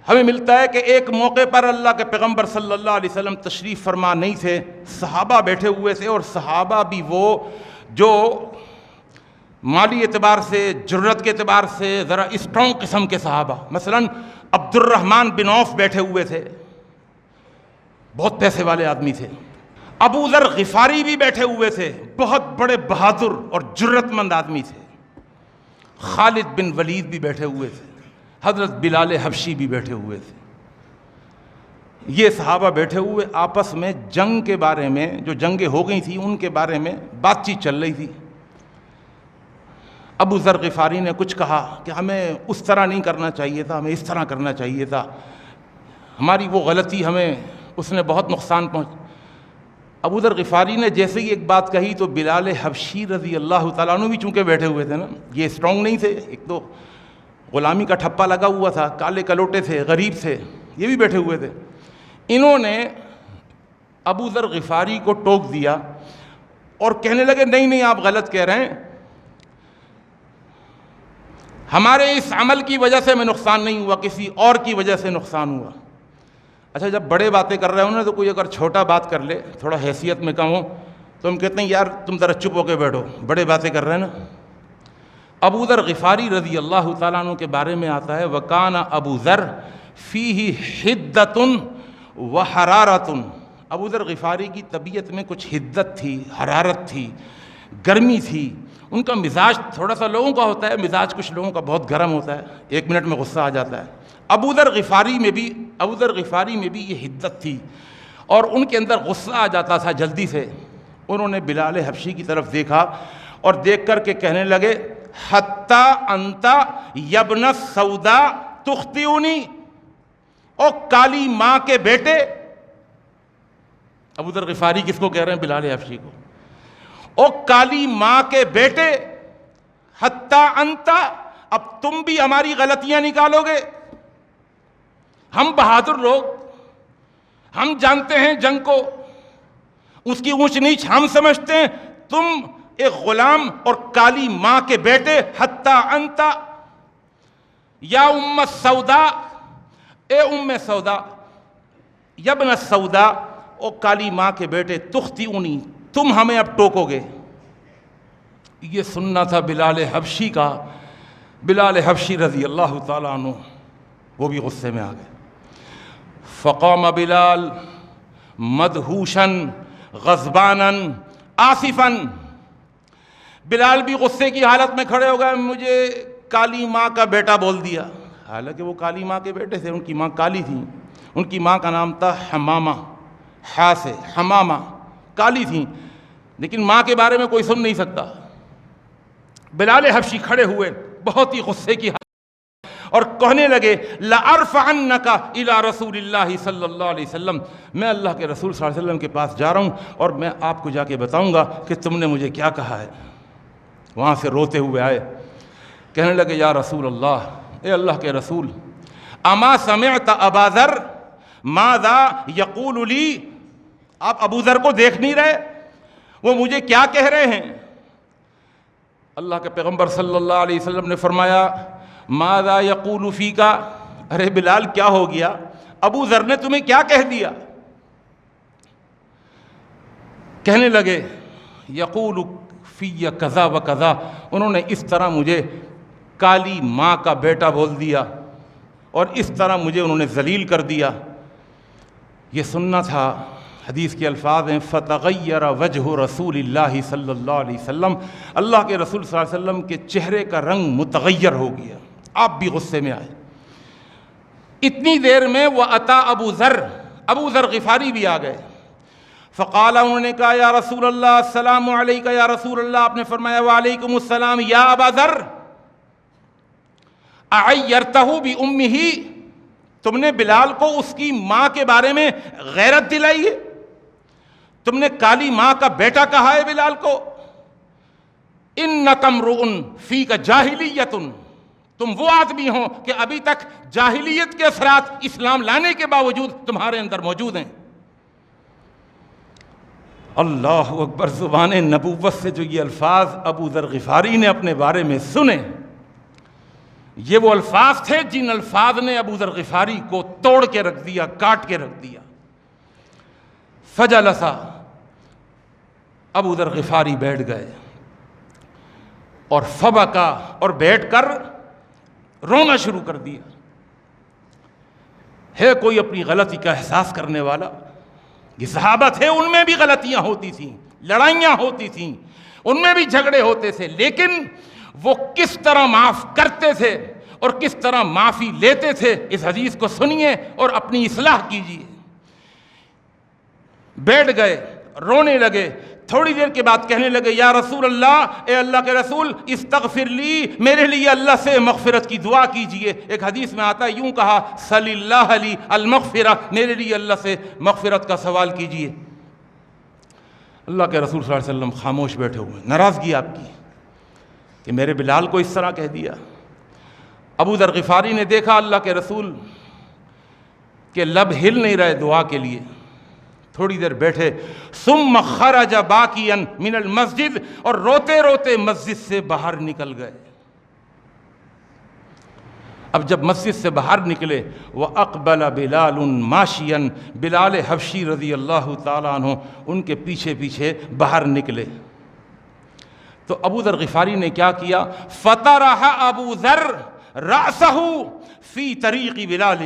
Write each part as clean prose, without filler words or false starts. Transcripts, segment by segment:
ہمیں ملتا ہے کہ ایک موقع پر اللہ کے پیغمبر صلی اللہ علیہ وسلم تشریف فرما نہیں تھے، صحابہ بیٹھے ہوئے تھے، اور صحابہ بھی وہ جو مالی اعتبار سے، جرت کے اعتبار سے ذرا اسٹرانگ قسم کے صحابہ، مثلا عبد الرحمن بن عوف بیٹھے ہوئے تھے، بہت پیسے والے آدمی تھے۔ ابو ذر غفاری بھی بیٹھے ہوئے تھے، بہت بڑے بہادر اور جرت مند آدمی تھے۔ خالد بن ولید بھی بیٹھے ہوئے تھے، حضرت بلال حبشی بھی بیٹھے ہوئے تھے۔ یہ صحابہ بیٹھے ہوئے آپس میں جنگ کے بارے میں، جو جنگیں ہو گئی تھیں ان کے بارے میں بات چیت چل رہی تھی۔ ابو ذر غفاری نے کچھ کہا کہ ہمیں اس طرح نہیں کرنا چاہیے تھا، ہمیں اس طرح کرنا چاہیے تھا، ہماری وہ غلطی ہمیں اس نے بہت نقصان پہنچا۔ ابو ذر غفاری نے جیسے ہی ایک بات کہی تو بلال حبشی رضی اللہ تعالیٰ عنہ بھی چونکہ بیٹھے ہوئے تھے نا، یہ اسٹرانگ نہیں تھے، ایک تو غلامی کا ٹھپا لگا ہوا تھا، کالے کلوٹے تھے، غریب تھے، یہ بھی بیٹھے ہوئے تھے۔ انہوں نے ابو ذر غفاری کو ٹوک دیا اور کہنے لگے نہیں نہیں آپ غلط کہہ رہے ہیں، ہمارے اس عمل کی وجہ سے ہمیں نقصان نہیں ہوا، کسی اور کی وجہ سے نقصان ہوا۔ اچھا جب بڑے باتیں کر رہے ہوں نا تو کوئی اگر چھوٹا بات کر لے، تھوڑا حیثیت میں کم ہو، تو ہم کہتے ہیں یار تم ذرا چپ ہو کے بیٹھو، بڑے باتیں کر رہے ہیں نا۔ ابو ذر غفاری رضی اللہ تعالیٰ عنہ کے بارے میں آتا ہے وَكَانَ ابو ذر فِيهِ حِدَّةٌ وَحَرَارَةٌ، ابو ذر غفاری کی طبیعت میں کچھ حدت تھی، حرارت تھی، گرمی تھی، ان کا مزاج تھوڑا سا لوگوں کا ہوتا ہے، مزاج کچھ لوگوں کا بہت گرم ہوتا ہے، ایک منٹ میں غصہ آ جاتا ہے۔ ابو ذر غفاری میں بھی یہ حدت تھی اور ان کے اندر غصہ آ جاتا تھا جلدی سے۔ انہوں نے بلال حبشی کی طرف دیکھا اور دیکھ کر کے کہنے لگے حتیٰ انت یبن السودا تخطئنی، او کالی ماں کے بیٹے۔ ابو ذر غفاری کس کو کہہ رہے ہیں؟ بلال حبشی کو۔ او کالی ماں کے بیٹے، حتیٰ انت، اب تم بھی ہماری غلطیاں نکالو گے؟ ہم بہادر لوگ، ہم جانتے ہیں جنگ کو، اس کی اونچ نیچ ہم سمجھتے ہیں، تم ایک غلام اور کالی ماں کے بیٹے، حتیٰ انت یا ام السودا، اے ام سودا، یبن السودا، او کالی ماں کے بیٹے، تخطئنی، تم ہمیں اب ٹوکو گے۔ یہ سننا تھا بلال حبشی کا۔ بلال حبشی رضی اللہ تعالیٰ عنہ وہ بھی غصے میں آ گئے۔ فقام بلال مدہوشا غضبانا آصفا، بلال بھی غصے کی حالت میں کھڑے ہو گئے، مجھے کالی ماں کا بیٹا بول دیا۔ حالانکہ وہ کالی ماں کے بیٹے تھے، ان کی ماں کالی تھی، ان کی ماں کا نام تھا حمامہ، ہا سے حمامہ، کالی تھیں، لیکن ماں کے بارے میں کوئی سن نہیں سکتا۔ بلال حبشی کھڑے ہوئے بہت ہی غصے کی حالت اور کہنے لگے لَأَرْفَعَنَّكَ إِلَىٰ رَسُولِ اللَّهِ صلی اللہ علیہ وسلم، میں اللہ کے رسول صلی اللہ علیہ وسلم کے پاس جا رہا ہوں اور میں آپ کو جا کے بتاؤں گا کہ تم نے مجھے کیا کہا ہے۔ وہاں سے روتے ہوئے آئے، کہنے لگے یا رسول اللہ، اے اللہ کے رسول، اما سمعت ابا ذر ماذا یقول لی، آپ ابو ذر کو دیکھ نہیں رہے، وہ مجھے کیا کہہ رہے ہیں؟ اللہ کے پیغمبر صلی اللہ علیہ وسلم نے فرمایا ماذا یقول فیک، ارے بلال کیا ہو گیا، ابو ذر نے تمہیں کیا کہہ دیا؟ کہنے لگے یقول فی کذا و کذا، انہوں نے اس طرح مجھے کالی ماں کا بیٹا بول دیا اور اس طرح مجھے انہوں نے ذلیل کر دیا۔ یہ سننا تھا۔ حدیث کے الفاظ ہیں فتغیر وجہ رسول اللہ صلی اللہ علیہ وسلم، اللہ کے رسول صلی اللہ علیہ وسلم کے چہرے کا رنگ متغیر ہو گیا، آپ بھی غصے میں آئے۔ اتنی دیر میں وہ عطا ابو ذر غفاری بھی آ گئے۔ فقال، انہوں نے کہا یا رسول اللہ السلام علیکہ یا رسول اللہ، آپ نے فرمایا وعلیکم السلام یا ابا ذر، اعیرتہ بامہ، تم نے بلال کو اس کی ماں کے بارے میں غیرت دلائی ہے، تم نے کالی ماں کا بیٹا کہا ہے بلال کو۔ انک امرؤ فیک جاہلیۃ، تم وہ آدمی ہو کہ ابھی تک جاہلیت کے اثرات اسلام لانے کے باوجود تمہارے اندر موجود ہیں۔ اللہ اکبر، زبان نبوت سے جو یہ الفاظ ابو ذر غفاری نے اپنے بارے میں سنے، یہ وہ الفاظ تھے جن الفاظ نے ابو ذر غفاری کو توڑ کے رکھ دیا، کاٹ کے رکھ دیا۔ فجلس، ابو ذر غفاری بیٹھ گئے، اور فبکا، اور بیٹھ کر رونا شروع کر دیا۔ ہے کوئی اپنی غلطی کا احساس کرنے والا؟ یہ صحابہ تھے، ان میں بھی غلطیاں ہوتی تھیں، لڑائیاں ہوتی تھیں، ان میں بھی جھگڑے ہوتے تھے، لیکن وہ کس طرح معاف کرتے تھے اور کس طرح معافی لیتے تھے، اس حدیث کو سنیے اور اپنی اصلاح کیجیے۔ بیٹھ گئے، رونے لگے، تھوڑی دیر کے بعد کہنے لگے یا رسول اللہ، اے اللہ کے رسول، استغفر لی، میرے لیے اللہ سے مغفرت کی دعا کیجئے۔ ایک حدیث میں آتا ہے یوں کہا، صلی اللہ علی المغفرہ، میرے لیے اللہ سے مغفرت کا سوال کیجئے۔ اللہ کے رسول صلی اللہ علیہ وسلم خاموش بیٹھے ہوئے، ناراضگی آپ کی کہ میرے بلال کو اس طرح کہہ دیا۔ ابو ذر غفاری نے دیکھا اللہ کے رسول کے لب ہل نہیں رہے دعا کے لیے، تھوڑی دیر بیٹھے، ثم خرج باکیا من المسجد، اور روتے روتے مسجد سے باہر نکل گئے۔ اب جب مسجد سے باہر نکلے، وَأَقْبَلَ بِلَالٌ مَاشِيًا، بلال حبشی رضی اللہ تعالیٰ عنہ ان کے پیچھے پیچھے باہر نکلے۔ تو ابو ذر غفاری نے کیا کیا؟ فَطَرَحَ ابو ذر رَأْسَهُ فِي طَرِيقِ بلال۔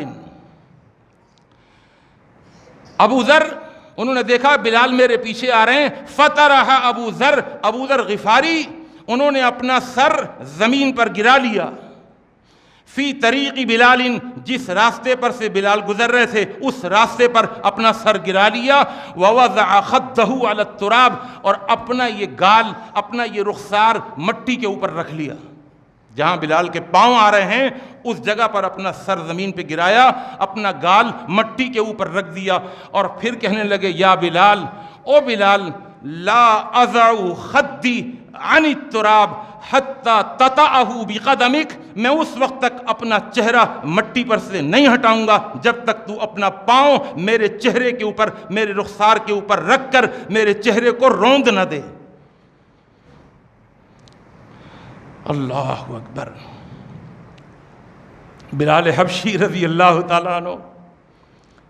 ابو ذر، انہوں نے دیکھا بلال میرے پیچھے آ رہے ہیں، فطرح ابو ذر، ابو ذر غفاری انہوں نے اپنا سر زمین پر گرا لیا، فی طریق بلال، جس راستے پر سے بلال گزر رہے تھے اس راستے پر اپنا سر گرا لیا، ووضع خدہ علی التراب، اور اپنا یہ گال، اپنا یہ رخسار مٹی کے اوپر رکھ لیا، جہاں بلال کے پاؤں آ رہے ہیں اس جگہ پر اپنا سر زمین پہ گرایا، اپنا گال مٹی کے اوپر رکھ دیا، اور پھر کہنے لگے یا بلال، او بلال، لا اضع خدی عن التراب حتی تطأہ بقدمک، میں اس وقت تک اپنا چہرہ مٹی پر سے نہیں ہٹاؤں گا جب تک تو اپنا پاؤں میرے چہرے کے اوپر، میرے رخسار کے اوپر رکھ کر میرے چہرے کو روند نہ دے۔ اللہ اکبر۔ بلال حبشی رضی اللہ تعالیٰ عنہ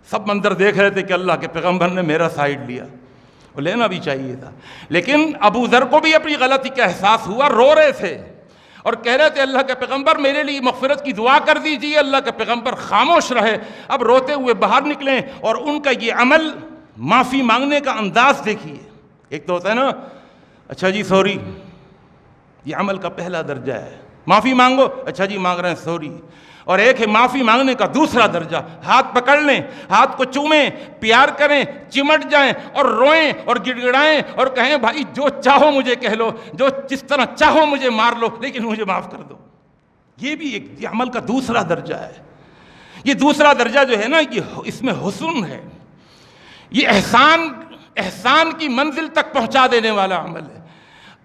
سب منظر دیکھ رہے تھے کہ اللہ کے پیغمبر نے میرا سائیڈ لیا، وہ لینا بھی چاہیے تھا، لیکن ابو ذر کو بھی اپنی غلطی کا احساس ہوا، رو رہے تھے اور کہہ رہے تھے اللہ کے پیغمبر میرے لیے مغفرت کی دعا کر دیجیے۔ اللہ کے پیغمبر خاموش رہے، اب روتے ہوئے باہر نکلیں، اور ان کا یہ عمل، معافی مانگنے کا انداز دیکھیے۔ ایک تو ہوتا ہے نا، اچھا جی سوری، یہ عمل کا پہلا درجہ ہے، معافی مانگو، اچھا جی مانگ رہے ہیں سوری، اور ایک ہے معافی مانگنے کا دوسرا درجہ، ہاتھ پکڑ لیں، ہاتھ کو چومیں، پیار کریں، چمٹ جائیں اور روئیں اور گڑ گڑائیں اور کہیں بھائی جو چاہو مجھے کہہ لو، جو جس طرح چاہو مجھے مار لو، لیکن مجھے معاف کر دو۔ یہ بھی ایک عمل کا دوسرا درجہ ہے۔ یہ دوسرا درجہ جو ہے نا، یہ اس میں حسن ہے، یہ احسان کی منزل تک پہنچا دینے والا عمل ہے۔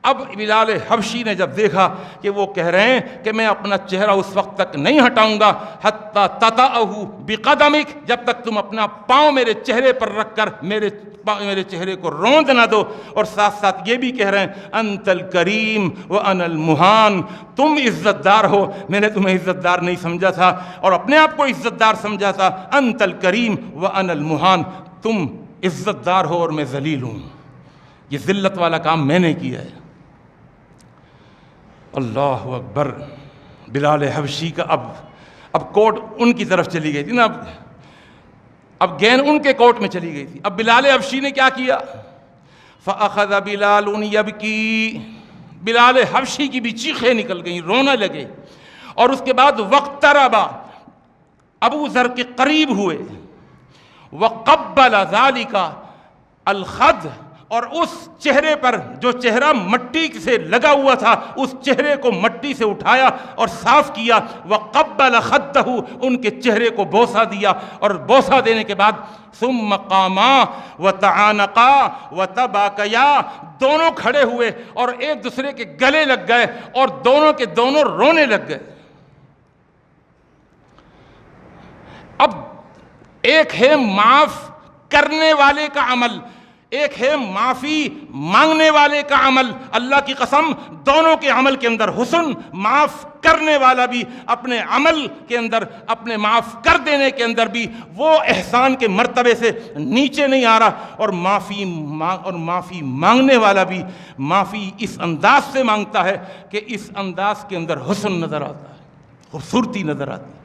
اب بلال حبشی نے جب دیکھا کہ وہ کہہ رہے ہیں کہ میں اپنا چہرہ اس وقت تک نہیں ہٹاؤں گا حتی تطأہ بقدمک، جب تک تم اپنا پاؤں میرے چہرے پر رکھ کر میرے چہرے کو روند نہ دو، اور ساتھ ساتھ یہ بھی کہہ رہے ہیں انت الکریم وانا المہان، تم عزت دار ہو، میں نے تمہیں عزت دار نہیں سمجھا تھا اور اپنے آپ کو عزت دار سمجھا تھا، انت الکریم وانا المہان، تم عزت دار ہو اور میں ذلیل ہوں، یہ ذلت والا کام میں نے کیا ہے۔ اللہ اکبر۔ بلال حبشی کا اب کوٹ ان کی طرف چلی گئی تھی نا، اب گین ان کے کوٹ میں چلی گئی تھی۔ اب بلال حبشی نے کیا کیا؟ فَأَخَذَ بِلَالٌ يَبْكِي، بلال حبشی کی بھی چیخیں نکل گئیں، رونے لگے، اور اس کے بعد وَاقْتَرَبَ، ابو ذر کے قریب ہوئے، وَقَبَّلَ ذَلِكَ الْخَدَّ، اور اس چہرے پر جو چہرہ مٹی سے لگا ہوا تھا اس چہرے کو مٹی سے اٹھایا اور صاف کیا، وَقَبَّلَ خَدَّهُ، ان کے چہرے کو بوسہ دیا، اور بوسہ دینے کے بعد ثُمَّ قَامَا وَتَعَانَقَا وَتَبَاكَيَا، دونوں کھڑے ہوئے اور ایک دوسرے کے گلے لگ گئے اور دونوں کے دونوں رونے لگ گئے۔ اب ایک ہے معاف کرنے والے کا عمل، ایک ہے معافی مانگنے والے کا عمل، اللہ کی قسم دونوں کے عمل کے اندر حسن، معاف کرنے والا بھی اپنے عمل کے اندر، اپنے معاف کر دینے کے اندر بھی وہ احسان کے مرتبے سے نیچے نہیں آ رہا، اور معافی مانگنے والا بھی معافی اس انداز سے مانگتا ہے کہ اس انداز کے اندر حسن نظر آتا ہے، خوبصورتی نظر آتی ہے۔